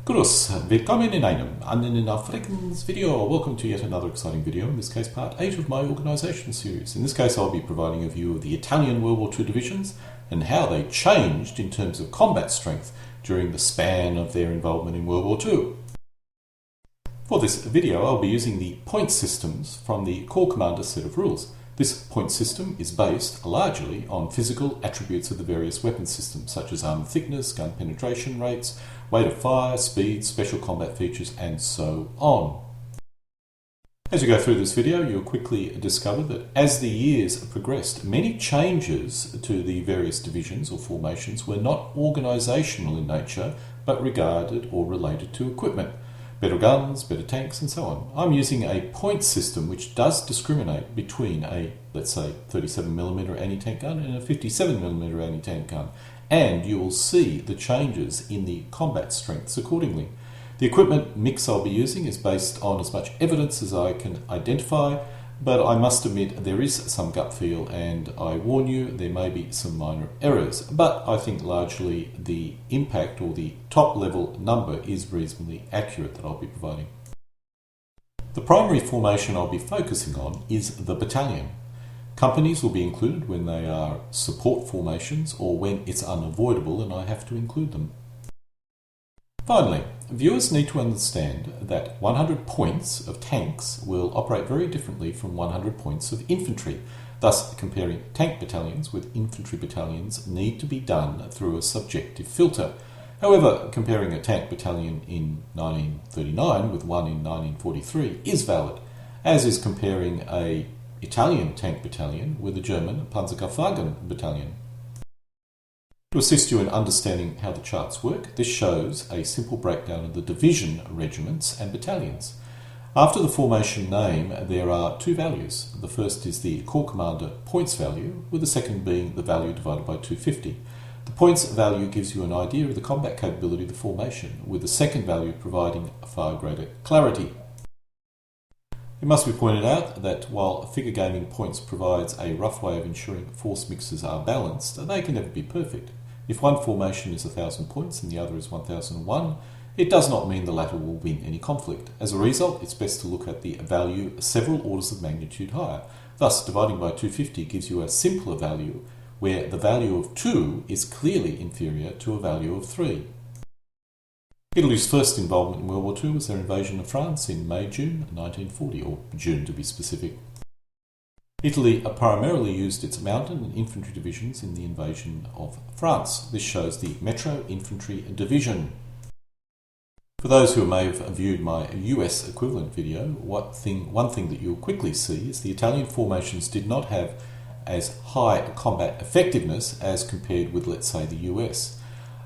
Grüß, willkommen in einem anderen Afrikaans video. Welcome to yet another exciting video, in this case part 8 of my organisation series. In this case I'll be providing a view of the Italian World War II divisions and how they changed in terms of combat strength during the span of their involvement in World War II. For this video I'll be using the point systems from the Corps Commander set of rules. This point system is based largely on physical attributes of the various weapon systems, such as armour thickness, gun penetration rates, rate of fire, speed, special combat features, and so on. As you go through this video, you'll quickly discover that as the years progressed, many changes to the various divisions or formations were not organisational in nature, but regarded or related to equipment. Better guns, better tanks, and so on. I'm using a point system which does discriminate between a, let's say, 37mm anti-tank gun and a 57mm anti-tank gun, and you will see the changes in the combat strengths accordingly. The equipment mix I'll be using is based on as much evidence as I can identify, but I must admit there is some gut feel, and I warn you there may be some minor errors, but I think largely the impact or the top level number is reasonably accurate that I'll be providing. The primary formation I'll be focusing on is the battalion. Companies will be included when they are support formations or when it's unavoidable and I have to include them. Finally, viewers need to understand that 100 points of tanks will operate very differently from 100 points of infantry. Thus, comparing tank battalions with infantry battalions need to be done through a subjective filter. However, comparing a tank battalion in 1939 with one in 1943 is valid, as is comparing an Italian tank battalion with a German Panzerkampfwagen battalion. To assist you in understanding how the charts work, this shows a simple breakdown of the division regiments and battalions. After the formation name, there are two values. The first is the Corps Commander points value, with the second being the value divided by 250. The points value gives you an idea of the combat capability of the formation, with the second value providing far greater clarity. It must be pointed out that while figure gaming points provides a rough way of ensuring force mixes are balanced, they can never be perfect. If one formation is 1,000 points and the other is 1,001, it does not mean the latter will win any conflict. As a result, it's best to look at the value several orders of magnitude higher. Thus, dividing by 250 gives you a simpler value, where the value of 2 is clearly inferior to a value of 3. Italy's first involvement in World War II was their invasion of France in May-June 1940, or June to be specific. Italy primarily used its mountain and infantry divisions in the invasion of France. This shows the Metro Infantry Division. For those who may have viewed my US equivalent video, one thing that you'll quickly see is the Italian formations did not have as high combat effectiveness as compared with, let's say, the US.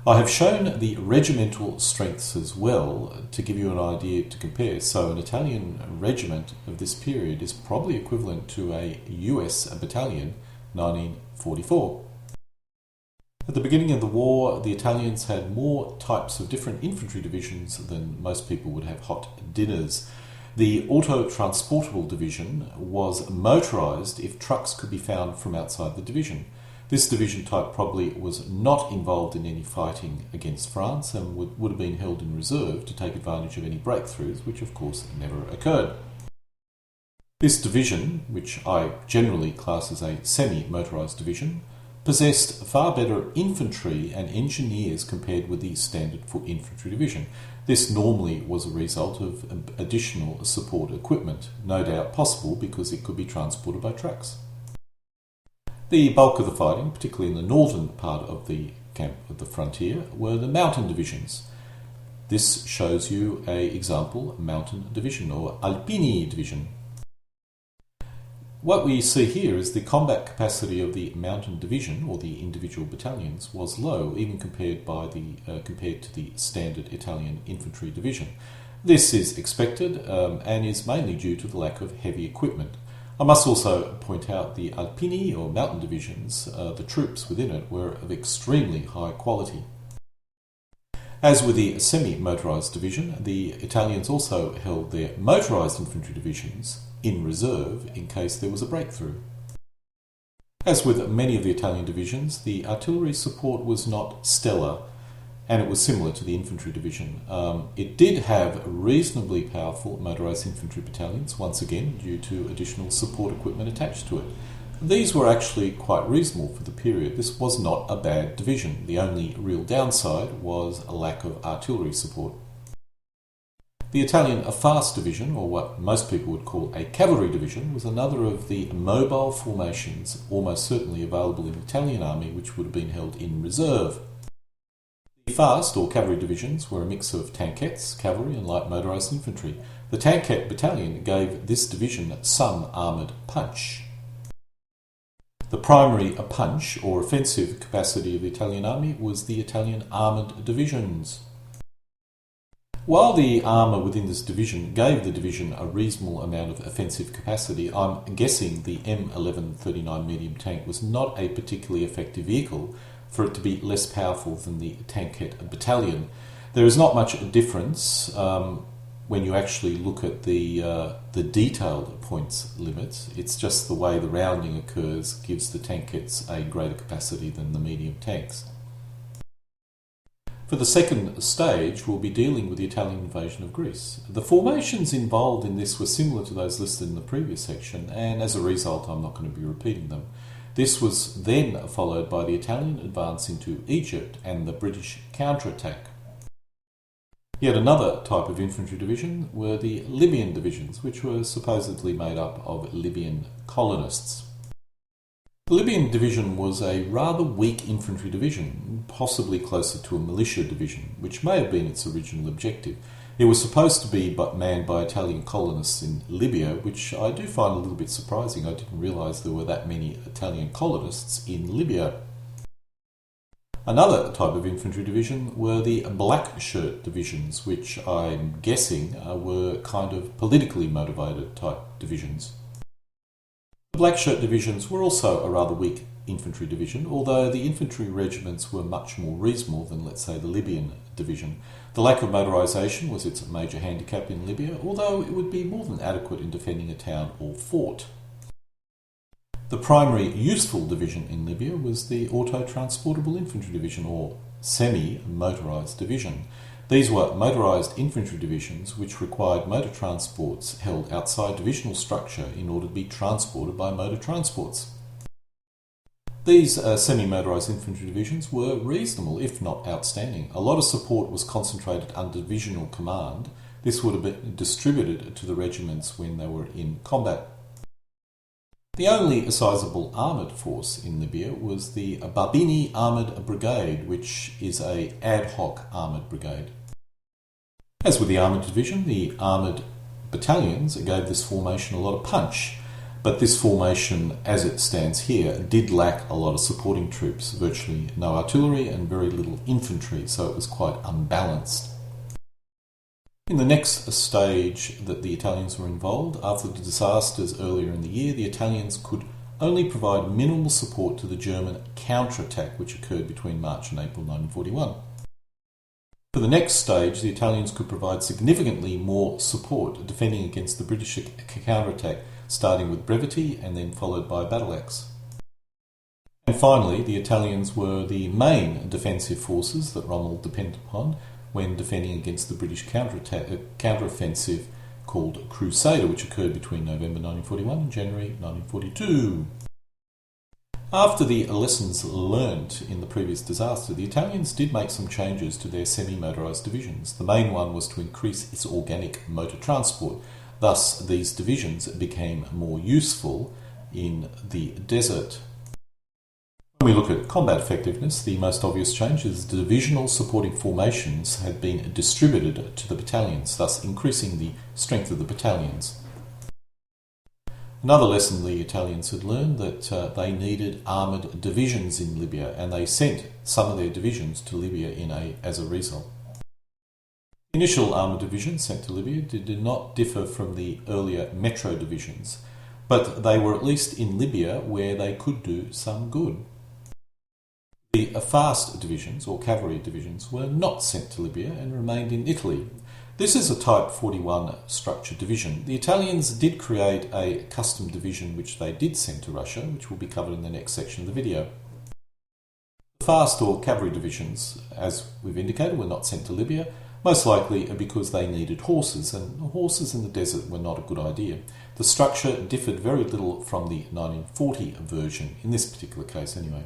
I have shown the regimental strengths as well to give you an idea to compare. So an Italian regiment of this period is probably equivalent to a US battalion 1944. At the beginning of the war, the Italians had more types of different infantry divisions than most people would have hot dinners. The Transportable division was motorised if trucks could be found from outside the division. This division type probably was not involved in any fighting against France and would have been held in reserve to take advantage of any breakthroughs, which of course never occurred. This division, which I generally class as a semi-motorised division, possessed far better infantry and engineers compared with the standard foot infantry division. This normally was a result of additional support equipment, no doubt possible because it could be transported by trucks. The bulk of the fighting, particularly in the northern part of the camp of the frontier, were the mountain divisions. This shows you an example mountain division or Alpini division. What we see here is the combat capacity of the mountain division or the individual battalions was low, even compared to the standard Italian infantry division. This is expected and is mainly due to the lack of heavy equipment. I must also point out the Alpini or mountain divisions, the troops within it were of extremely high quality. As with the semi-motorised division, the Italians also held their motorised infantry divisions in reserve in case there was a breakthrough. As with many of the Italian divisions, the artillery support was not stellar and it was similar to the Infantry Division. It did have reasonably powerful motorised infantry battalions, once again due to additional support equipment attached to it. These were actually quite reasonable for the period. This was not a bad division. The only real downside was a lack of artillery support. The Italian Fast Division, or what most people would call a cavalry division, was another of the mobile formations almost certainly available in the Italian army, which would have been held in reserve. The fast or cavalry divisions were a mix of tankettes, cavalry and light motorised infantry. The tankette battalion gave this division some armoured punch. The primary punch or offensive capacity of the Italian army was the Italian armoured divisions. While the armour within this division gave the division a reasonable amount of offensive capacity, I'm guessing the M1139 medium tank was not a particularly effective vehicle for it to be less powerful than the tankette battalion. There is not much difference when you actually look at the detailed points limits. It's just the way the rounding occurs gives the tankettes a greater capacity than the medium tanks. For the second stage, we'll be dealing with the Italian invasion of Greece. The formations involved in this were similar to those listed in the previous section, and as a result I'm not going to be repeating them. This was then followed by the Italian advance into Egypt and the British counterattack. Yet another type of infantry division were the Libyan Divisions, which were supposedly made up of Libyan colonists. The Libyan Division was a rather weak infantry division, possibly closer to a militia division, which may have been its original objective. It was supposed to be manned by Italian colonists in Libya, which I do find a little bit surprising. I didn't realise there were that many Italian colonists in Libya. Another type of infantry division were the black shirt divisions, which I'm guessing were kind of politically motivated type divisions. The black shirt divisions were also a rather weak infantry division, although the infantry regiments were much more reasonable than, let's say, the Libyan division. The lack of motorisation was its major handicap in Libya, although it would be more than adequate in defending a town or fort. The primary useful division in Libya was the Transportable Infantry Division, or semi-motorised division. These were motorised infantry divisions which required motor transports held outside divisional structure in order to be transported by motor transports. These semi-motorised infantry divisions were reasonable, if not outstanding. A lot of support was concentrated under divisional command. This would have been distributed to the regiments when they were in combat. The only sizable armoured force in Libya was the Barbini Armoured Brigade, which is an ad hoc armoured brigade. As with the armoured division, the armoured battalions gave this formation a lot of punch, but this formation, as it stands here, did lack a lot of supporting troops, virtually no artillery and very little infantry, so it was quite unbalanced. In the next stage that the Italians were involved, after the disasters earlier in the year, the Italians could only provide minimal support to the German counterattack, which occurred between March and April 1941. For the next stage, the Italians could provide significantly more support, defending against the British counterattack, starting with brevity and then followed by battle axe. And finally, the Italians were the main defensive forces that Rommel depended upon when defending against the British counteroffensive called Crusader, which occurred between November 1941 and January 1942. After the lessons learnt in the previous disaster, the Italians did make some changes to their semi-motorised divisions. The main one was to increase its organic motor transport. Thus, these divisions became more useful in the desert. When we look at combat effectiveness, the most obvious change is the divisional supporting formations had been distributed to the battalions, thus increasing the strength of the battalions. Another lesson the Italians had learned that they needed armoured divisions in Libya, and they sent some of their divisions to Libya as a result. The initial armoured divisions sent to Libya did not differ from the earlier metro divisions, but they were at least in Libya where they could do some good. The fast divisions, or cavalry divisions, were not sent to Libya and remained in Italy. This is a Type 41 structured division. The Italians did create a custom division which they did send to Russia, which will be covered in the next section of the video. The fast or cavalry divisions, as we've indicated, were not sent to Libya, most likely because they needed horses, and horses in the desert were not a good idea. The structure differed very little from the 1940 version, in this particular case anyway.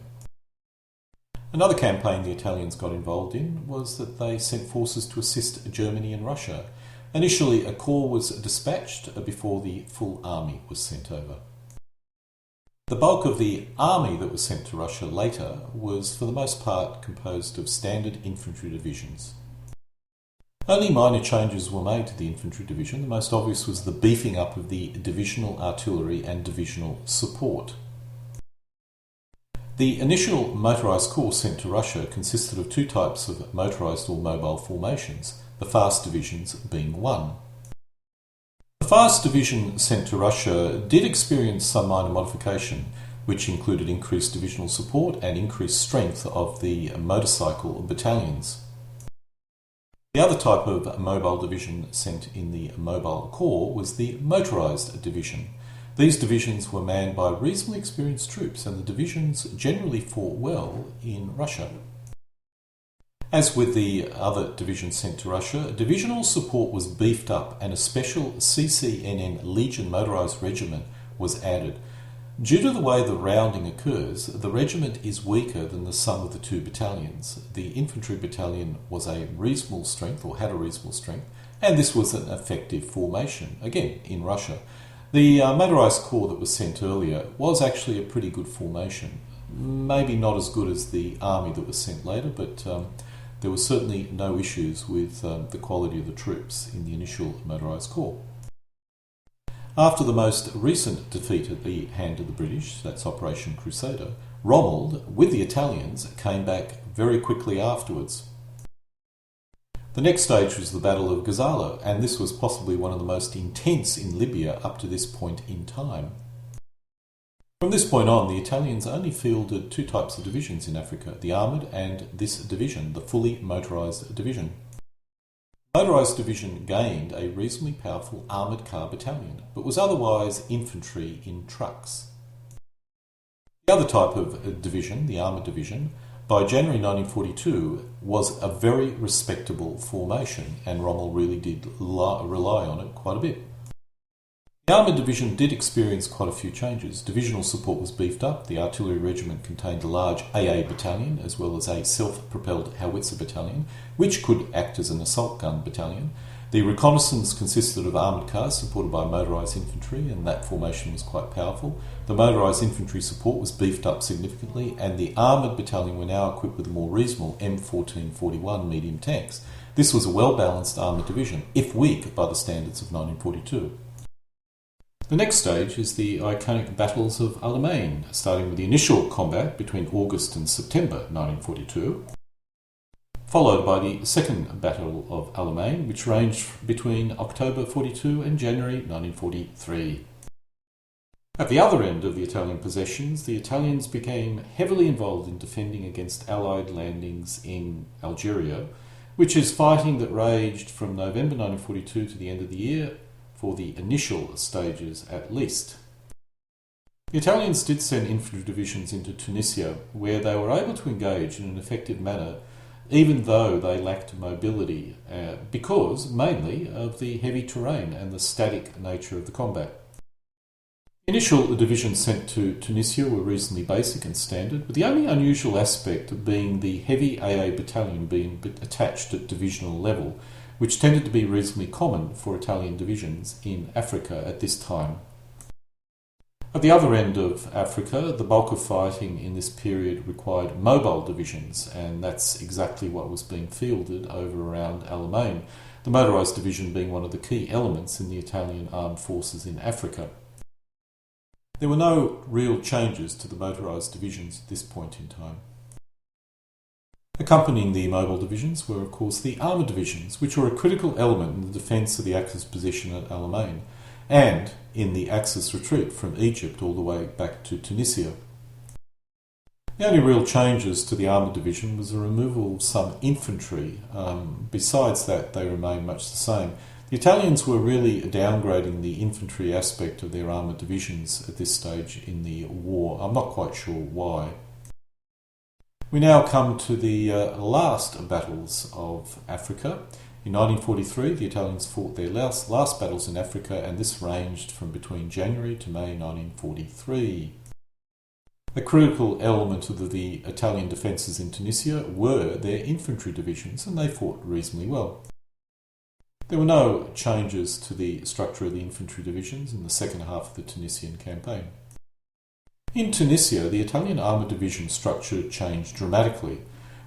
Another campaign the Italians got involved in was that they sent forces to assist Germany and Russia. Initially, a corps was dispatched before the full army was sent over. The bulk of the army that was sent to Russia later was for the most part composed of standard infantry divisions. Only minor changes were made to the infantry division. The most obvious was the beefing up of the divisional artillery and divisional support. The initial motorised corps sent to Russia consisted of two types of motorised or mobile formations, the fast divisions being one. The fast division sent to Russia did experience some minor modification, which included increased divisional support and increased strength of the motorcycle battalions. The other type of mobile division sent in the mobile corps was the motorised division. These divisions were manned by reasonably experienced troops, and the divisions generally fought well in Russia. As with the other divisions sent to Russia, divisional support was beefed up and a special CCNN Legion motorised regiment was added. Due to the way the rounding occurs, the regiment is weaker than the sum of the two battalions. The infantry battalion was a reasonable strength, or had a reasonable strength, and this was an effective formation, again in Russia. The motorised corps that was sent earlier was actually a pretty good formation. Maybe not as good as the army that was sent later, but there were certainly no issues with the quality of the troops in the initial motorised corps. After the most recent defeat at the hand of the British, that's Operation Crusader, Rommel, with the Italians, came back very quickly afterwards. The next stage was the Battle of Gosala, and this was possibly one of the most intense in Libya up to this point in time. From this point on, the Italians only fielded two types of divisions in Africa, the armoured and this division, the fully motorised division. The motorised division gained a reasonably powerful armoured car battalion, but was otherwise infantry in trucks. The other type of division, the armoured division, by January 1942 was a very respectable formation, and Rommel really did rely on it quite a bit. The armoured division did experience quite a few changes. Divisional support was beefed up. The artillery regiment contained a large AA battalion as well as a self-propelled howitzer battalion, which could act as an assault gun battalion. The reconnaissance consisted of armoured cars supported by motorised infantry, and that formation was quite powerful. The motorised infantry support was beefed up significantly, and the armoured battalion were now equipped with the more reasonable M1441 medium tanks. This was a well-balanced armoured division, if weak by the standards of 1942. The next stage is the iconic battles of Alamein, starting with the initial combat between August and September 1942, followed by the second Battle of Alamein, which ranged between October 42 and January 1943. At the other end of the Italian possessions, the Italians became heavily involved in defending against Allied landings in Algeria, which is fighting that raged from November 1942 to the end of the year, for the initial stages at least. The Italians did send infantry divisions into Tunisia, where they were able to engage in an effective manner, even though they lacked mobility, because mainly of the heavy terrain and the static nature of the combat. Initial divisions sent to Tunisia were reasonably basic and standard, with the only unusual aspect being the heavy AA battalion being attached at divisional level, which tended to be reasonably common for Italian divisions in Africa at this time. At the other end of Africa, the bulk of fighting in this period required mobile divisions, and that's exactly what was being fielded over around Alamein, the motorised division being one of the key elements in the Italian armed forces in Africa. There were no real changes to the motorised divisions at this point in time. Accompanying the mobile divisions were, of course, the armoured divisions, which were a critical element in the defence of the Axis position at Alamein, and in the Axis retreat from Egypt all the way back to Tunisia. The only real changes to the armoured division was the removal of some infantry. Besides that, they remained much the same. The Italians were really downgrading the infantry aspect of their armoured divisions at this stage in the war. I'm not quite sure why. We now come to the last battles of Africa. In 1943, the Italians fought their last battles in Africa, and this ranged from between January to May 1943. A critical element of the Italian defences in Tunisia were their infantry divisions, and they fought reasonably well. There were no changes to the structure of the infantry divisions in the second half of the Tunisian campaign. In Tunisia, the Italian armoured division structure changed dramatically,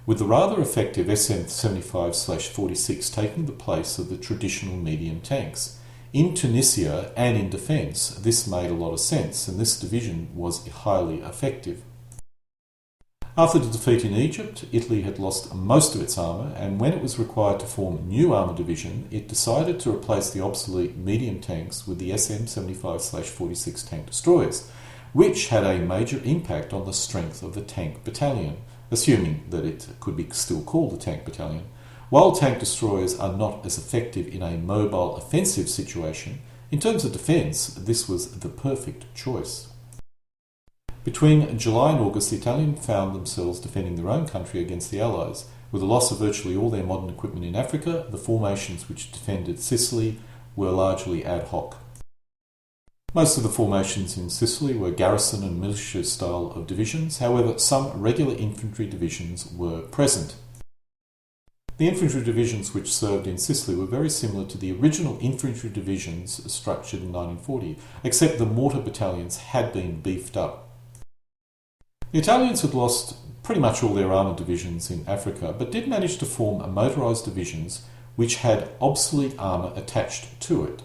with the rather effective SM-75/46 taking the place of the traditional medium tanks. In Tunisia and in defence, this made a lot of sense, and this division was highly effective. After the defeat in Egypt, Italy had lost most of its armour, and when it was required to form a new armoured division, it decided to replace the obsolete medium tanks with the SM-75/46 tank destroyers, which had a major impact on the strength of the tank battalion, assuming that it could be still called a tank battalion. While tank destroyers are not as effective in a mobile offensive situation, in terms of defence, this was the perfect choice. Between July and August, the Italians found themselves defending their own country against the Allies. With the loss of virtually all their modern equipment in Africa, the formations which defended Sicily were largely ad hoc. Most of the formations in Sicily were garrison and militia style of divisions, however some regular infantry divisions were present. The infantry divisions which served in Sicily were very similar to the original infantry divisions structured in 1940, except the mortar battalions had been beefed up. The Italians had lost pretty much all their armoured divisions in Africa, but did manage to form motorised divisions which had obsolete armour attached to it.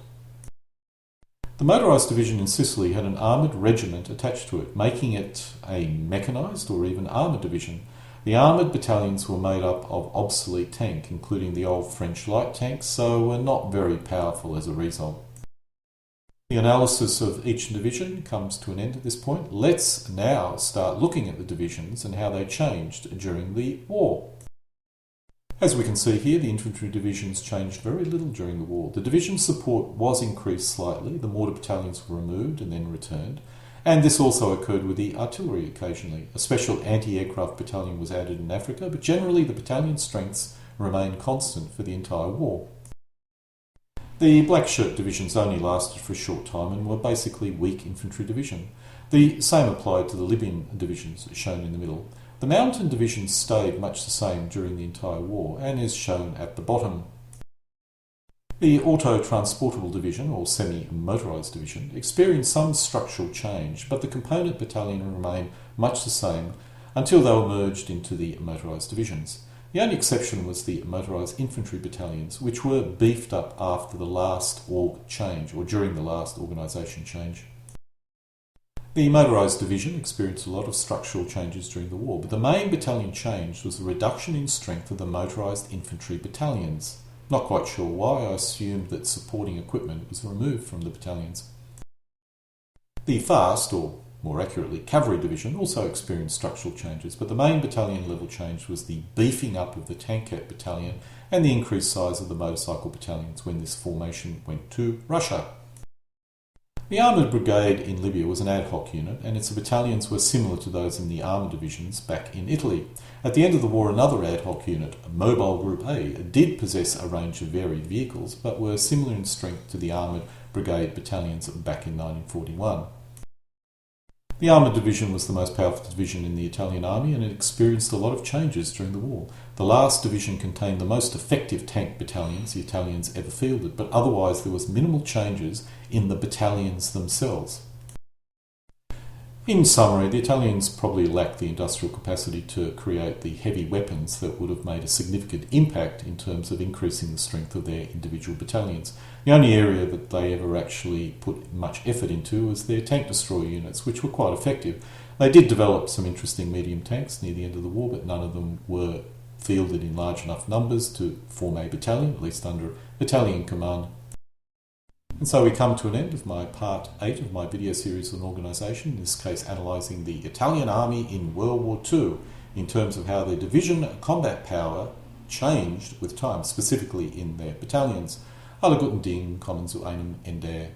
The Motorised Division in Sicily had an armoured regiment attached to it, making it a mechanised or even armoured division. The armoured battalions were made up of obsolete tank, including the old French light tanks, so were not very powerful as a result. The analysis of each division comes to an end at this point. Let's now start looking at the divisions and how they changed during the war. As we can see here, the infantry divisions changed very little during the war. The division's support was increased slightly, the mortar battalions were removed and then returned, and this also occurred with the artillery occasionally. A special anti-aircraft battalion was added in Africa, but generally the battalion strengths remained constant for the entire war. The black shirt divisions only lasted for a short time and were basically weak infantry division. The same applied to the Libyan Divisions, shown in the middle. The mountain divisions stayed much the same during the entire war, and is shown at the bottom. The Transportable Division, or semi-motorised division, experienced some structural change, but the component battalion remained much the same until they were merged into the motorised divisions. The only exception was the motorised infantry battalions, which were beefed up after the last org change, or during the last organisation change. The Motorised Division experienced a lot of structural changes during the war, but the main battalion change was the reduction in strength of the motorised infantry battalions. Not quite sure why. I assumed that supporting equipment was removed from the battalions. The fast, or more accurately cavalry division, also experienced structural changes, but the main battalion level change was the beefing up of the tankette battalion and the increased size of the motorcycle battalions when this formation went to Russia. The Armoured Brigade in Libya was an ad hoc unit, and its battalions were similar to those in the armoured divisions back in Italy. At the end of the war, another ad hoc unit, Mobile Group A, did possess a range of varied vehicles, but were similar in strength to the Armoured Brigade battalions back in 1941. The Armoured Division was the most powerful division in the Italian army, and it experienced a lot of changes during the war. The last division contained the most effective tank battalions the Italians ever fielded, but otherwise there was minimal changes in the battalions themselves. In summary, the Italians probably lacked the industrial capacity to create the heavy weapons that would have made a significant impact in terms of increasing the strength of their individual battalions. The only area that they ever actually put much effort into was their tank destroyer units, which were quite effective. They did develop some interesting medium tanks near the end of the war, but none of them were fielded in large enough numbers to form a battalion, at least under battalion command. And so we come to an end of my part 8 of my video series on organisation, in this case analysing the Italian army in World War II in terms of how their division combat power changed with time, specifically in their battalions. Alle guten Dinge kommen zu einem Ende.